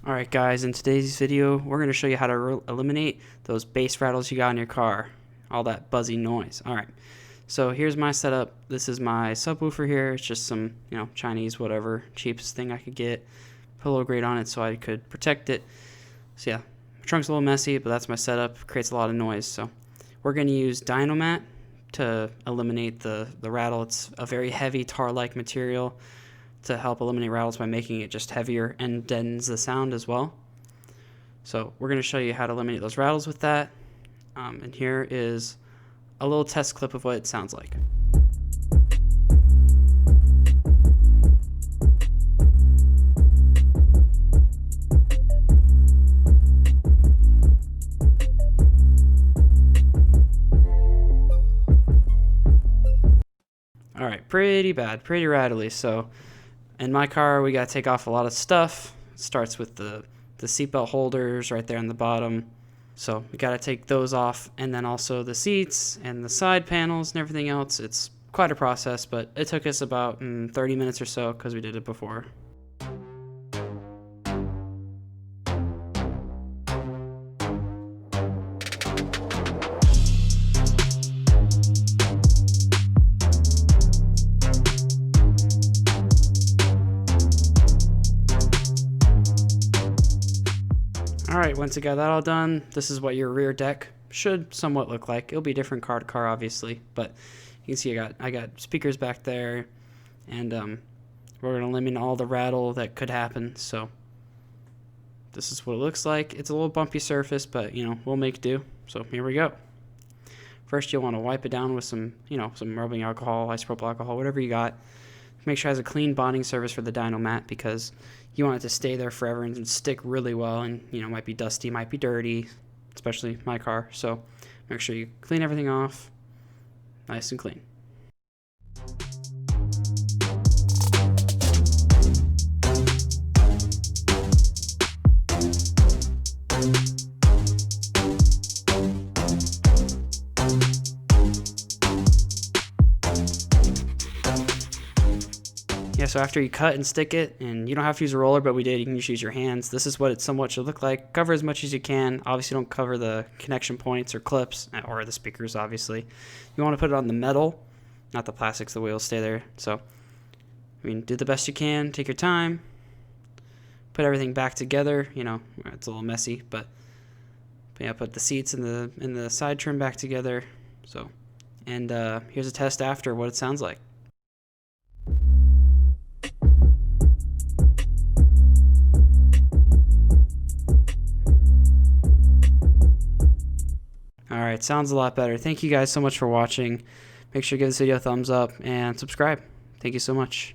Alright guys, in today's video we're going to show you how to eliminate those bass rattles you got in your car. All that buzzy noise. Alright, so here's my setup. This is my subwoofer here. It's just some, Chinese whatever, cheapest thing I could get. Put a little grate on it so I could protect it. So yeah, my trunk's a little messy, but that's my setup. Creates a lot of noise. So we're going to use Dynamat to eliminate the rattle. It's a very heavy tar-like material to help eliminate rattles by making it just heavier and deadens the sound as well. So we're going to show you how to eliminate those rattles with that. And here is a little test clip of what it sounds like. Alright, pretty bad, pretty rattly. So in my car, we got to take off a lot of stuff. It starts with the seatbelt holders right there on the bottom. So we got to take those off, and then also the seats and the side panels and everything else. It's quite a process, but it took us about 30 minutes or so because we did it before. Alright, once you got that all done, this is what your rear deck should somewhat look like. It'll be different car to car, obviously, but you can see I got speakers back there, and we're going to eliminate all the rattle that could happen. So this is what it looks like. It's a little bumpy surface, but we'll make do. So here we go. First, you'll want to wipe it down with some rubbing alcohol, isopropyl alcohol, whatever you got. Make sure it has a clean bonding surface for the Dynamat, because you want it to stay there forever and stick really well, and might be dusty, might be dirty, especially my car. So make sure you clean everything off nice and clean. Yeah, so after you cut and stick it, and you don't have to use a roller, but we did, you can just use your hands. This is what it somewhat should look like. Cover as much as you can. Obviously don't cover the connection points or clips, or the speakers, obviously. You want to put it on the metal, not the plastics, the way it'll stay there. So, do the best you can, take your time, put everything back together. It's a little messy, but yeah, put the seats and the side trim back together. So, and here's a test after what it sounds like. Alright, sounds a lot better. Thank you guys so much for watching. Make sure to give this video a thumbs up and subscribe. Thank you so much.